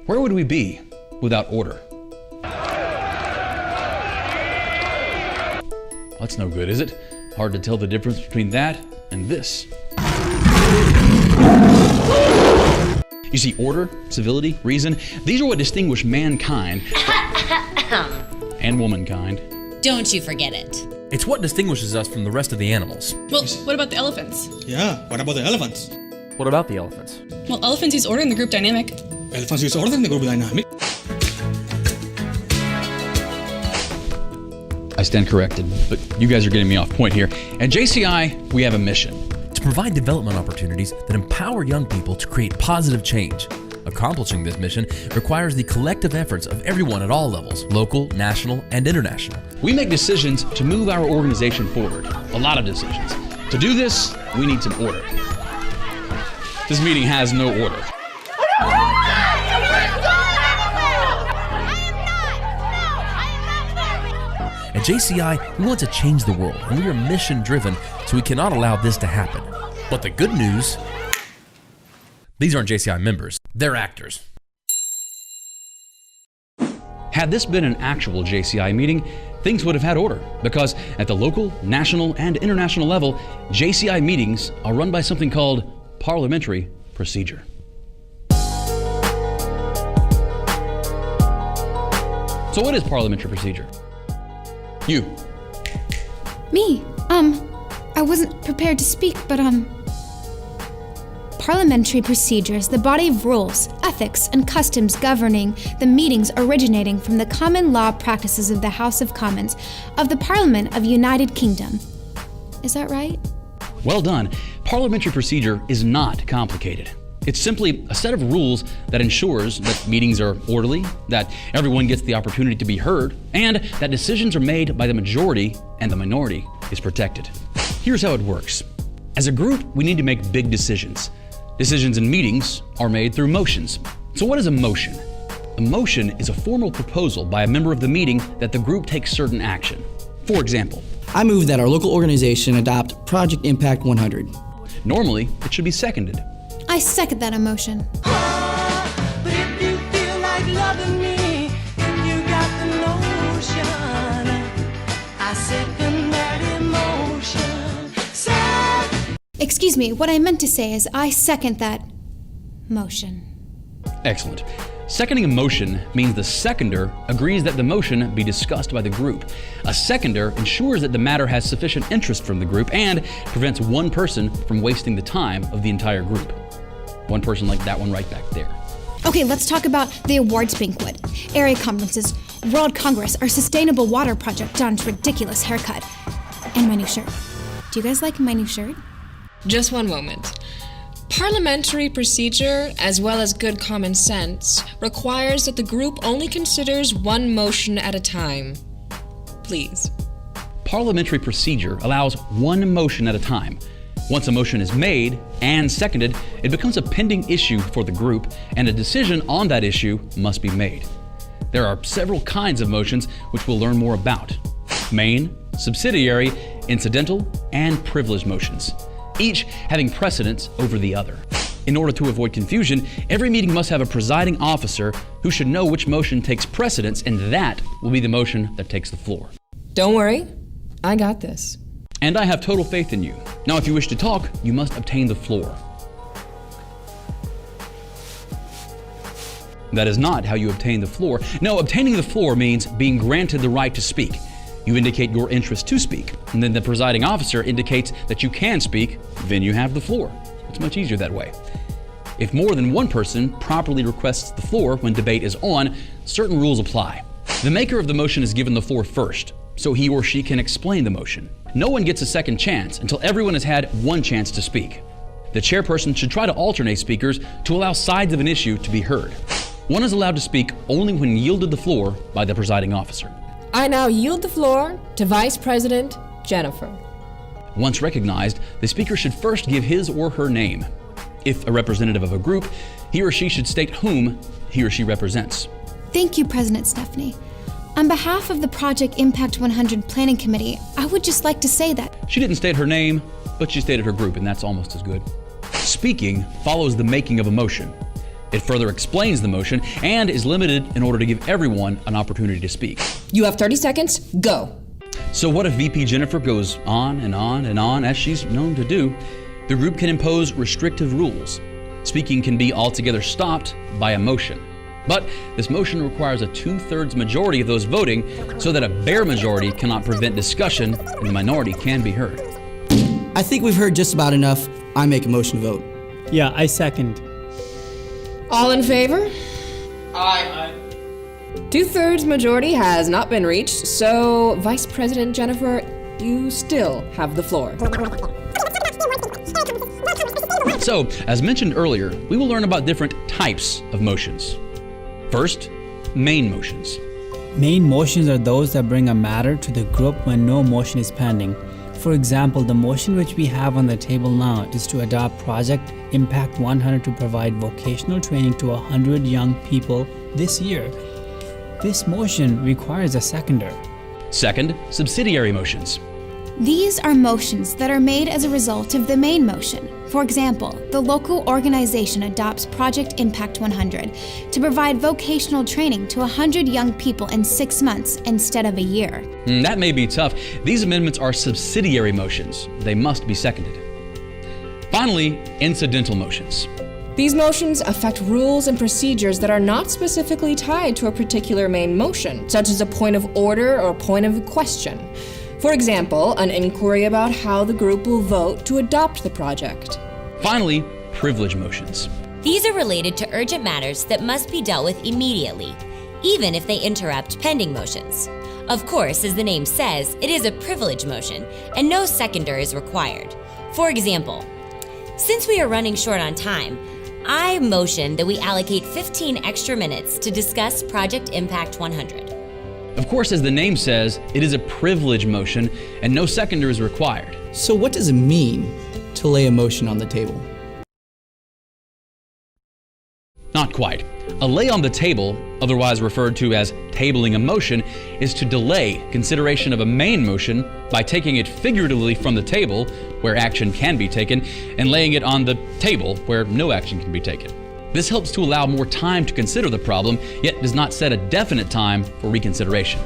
Where would we be without order? That's no good, is it? Hard to tell the difference between that and this. You see, order, civility, reason, these are what distinguish mankind and womankind. Don't you forget it. It's what distinguishes us from the rest of the animals. Well, what about the elephants? Yeah, what about the elephants? What about the elephants? Well, elephants use order in the group dynamic. Elephants use order in the group dynamic. I stand corrected, but you guys are getting me off point here. At JCI, we have a mission. To provide development opportunities that empower young people to create positive change. Accomplishing this mission requires the collective efforts of everyone at all levels, local, national, and international. We make decisions to move our organization forward. A lot of decisions. To do this, we need some order. This meeting has no order. At JCI, we want to change the world, and we are mission-driven, so we cannot allow this to happen. But the good news, these aren't JCI members, they're actors. Had this been an actual JCI meeting, things would have had order, because at the local, national, and international level, JCI meetings are run by something called parliamentary procedure. So what is parliamentary procedure? You. Me? I wasn't prepared to speak, but Parliamentary procedure is the body of rules, ethics, and customs governing the meetings originating from the common law practices of the House of Commons of the Parliament of United Kingdom. Is that right? Well done. Parliamentary procedure is not complicated. It's simply a set of rules that ensures that meetings are orderly, that everyone gets the opportunity to be heard, and that decisions are made by the majority and the minority is protected. Here's how it works. As a group, we need to make big decisions. Decisions in meetings are made through motions. So what is a motion? A motion is a formal proposal by a member of the meeting that the group takes certain action. For example, I move that our local organization adopt Project Impact 100. Normally, it should be seconded. I second that emotion. But if you feel like loving me and you got the notion, I second that emotion. Excuse me, what I meant to say is I second that motion. Excellent. Seconding a motion means the seconder agrees that the motion be discussed by the group. A seconder ensures that the matter has sufficient interest from the group and prevents one person from wasting the time of the entire group. One person like that one right back there. Okay, let's talk about the awards banquet, area conferences, World Congress, our sustainable water project, Don's ridiculous haircut, and my new shirt. Do you guys like my new shirt? Just one moment. Parliamentary procedure, as well as good common sense, requires that the group only considers one motion at a time. Please. Parliamentary procedure allows one motion at a time. Once a motion is made and seconded, it becomes a pending issue for the group, and a decision on that issue must be made. There are several kinds of motions which we'll learn more about. Main, subsidiary, incidental, and privileged motions, each having precedence over the other. In order to avoid confusion, every meeting must have a presiding officer who should know which motion takes precedence, and that will be the motion that takes the floor. Don't worry, I got this. And I have total faith in you. Now, if you wish to talk, you must obtain the floor. That is not how you obtain the floor. No, obtaining the floor means being granted the right to speak. You indicate your interest to speak, and then the presiding officer indicates that you can speak, then you have the floor. It's much easier that way. If more than one person properly requests the floor when debate is on, certain rules apply. The maker of the motion is given the floor first, so he or she can explain the motion. No one gets a second chance until everyone has had one chance to speak. The chairperson should try to alternate speakers to allow sides of an issue to be heard. One is allowed to speak only when yielded the floor by the presiding officer. I now yield the floor to Vice President Jennifer. Once recognized, the speaker should first give his or her name. If a representative of a group, he or she should state whom he or she represents. Thank you, President Stephanie. On behalf of the Project Impact 100 Planning Committee, I would just like to say that She didn't state her name, but she stated her group, and that's almost as good. Speaking follows the making of a motion. It further explains the motion and is limited in order to give everyone an opportunity to speak. You have 30 seconds. Go. So what if VP Jennifer goes on and on and on, as she's known to do? The group can impose restrictive rules. Speaking can be altogether stopped by a motion. But this motion requires a 2/3 majority of those voting so that a bare majority cannot prevent discussion and the minority can be heard. I think we've heard just about enough. I make a motion to vote. Yeah, I second. All in favor? Aye. 2/3 majority has not been reached, so Vice President Jennifer, you still have the floor. So, as mentioned earlier, we will learn about different types of motions. First, main motions. Main motions are those that bring a matter to the group when no motion is pending. For example, the motion which we have on the table now is to adopt Project Impact 100 to provide vocational training to 100 young people this year. This motion requires a seconder. Second, subsidiary motions. These are motions that are made as a result of the main motion. For example, the local organization adopts Project Impact 100 to provide vocational training to 100 young people in 6 months instead of a year. That may be tough. These amendments are subsidiary motions. They must be seconded. Finally, incidental motions. These motions affect rules and procedures that are not specifically tied to a particular main motion, such as a point of order or point of question. For example, an inquiry about how the group will vote to adopt the project. Finally, privilege motions. These are related to urgent matters that must be dealt with immediately, even if they interrupt pending motions. Of course, as the name says, it is a privilege motion, and no seconder is required. For example, since we are running short on time, I motion that we allocate 15 extra minutes to discuss Project Impact 100. Of course, as the name says, it is a privilege motion and no seconder is required. So what does it mean to lay a motion on the table? Not quite. A lay on the table, otherwise referred to as tabling a motion, is to delay consideration of a main motion by taking it figuratively from the table, where action can be taken, and laying it on the table, where no action can be taken. This helps to allow more time to consider the problem, yet does not set a definite time for reconsideration.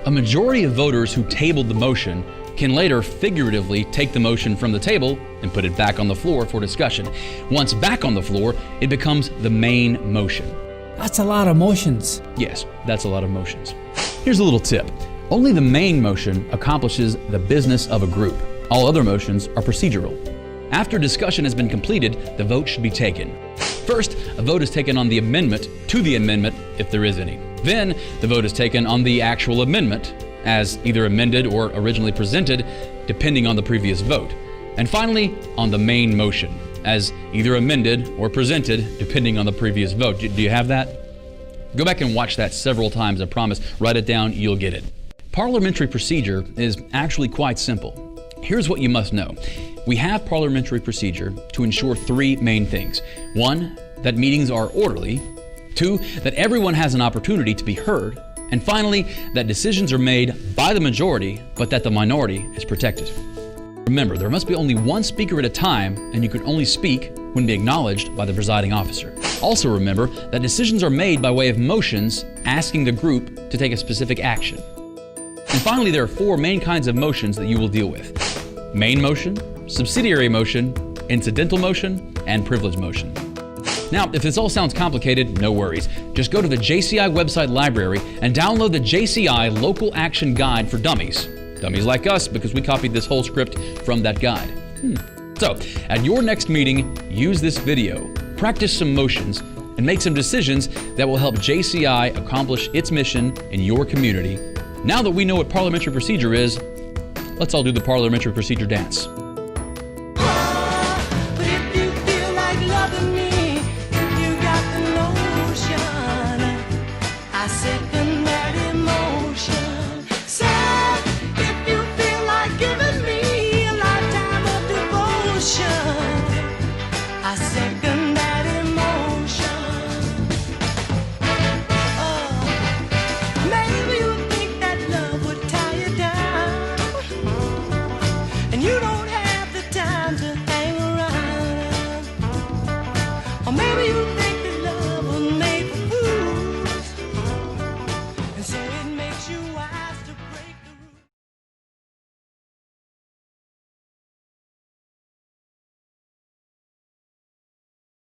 A majority of voters who tabled the motion can later figuratively take the motion from the table and put it back on the floor for discussion. Once back on the floor, it becomes the main motion. That's a lot of motions. Yes, that's a lot of motions. Here's a little tip. Only the main motion accomplishes the business of a group. All other motions are procedural. After discussion has been completed, the vote should be taken. First, a vote is taken on the amendment to the amendment, if there is any. Then, the vote is taken on the actual amendment, as either amended or originally presented, depending on the previous vote. And finally, on the main motion, as either amended or presented, depending on the previous vote. Do you have that? Go back and watch that several times, I promise. Write it down, you'll get it. Parliamentary procedure is actually quite simple. Here's what you must know. We have parliamentary procedure to ensure 3 main things. 1, that meetings are orderly. 2, that everyone has an opportunity to be heard. And finally, that decisions are made by the majority, but that the minority is protected. Remember, there must be only one speaker at a time, and you can only speak when being acknowledged by the presiding officer. Also remember that decisions are made by way of motions asking the group to take a specific action. And finally, there are 4 main kinds of motions that you will deal with. Main motion, subsidiary motion, incidental motion, and privilege motion. Now, if this all sounds complicated, no worries. Just go to the JCI website library and download the JCI Local Action Guide for Dummies. Dummies like us, because we copied this whole script from that guide. So, at your next meeting, use this video, practice some motions, and make some decisions that will help JCI accomplish its mission in your community. Now that we know what parliamentary procedure is, let's all do the parliamentary procedure dance.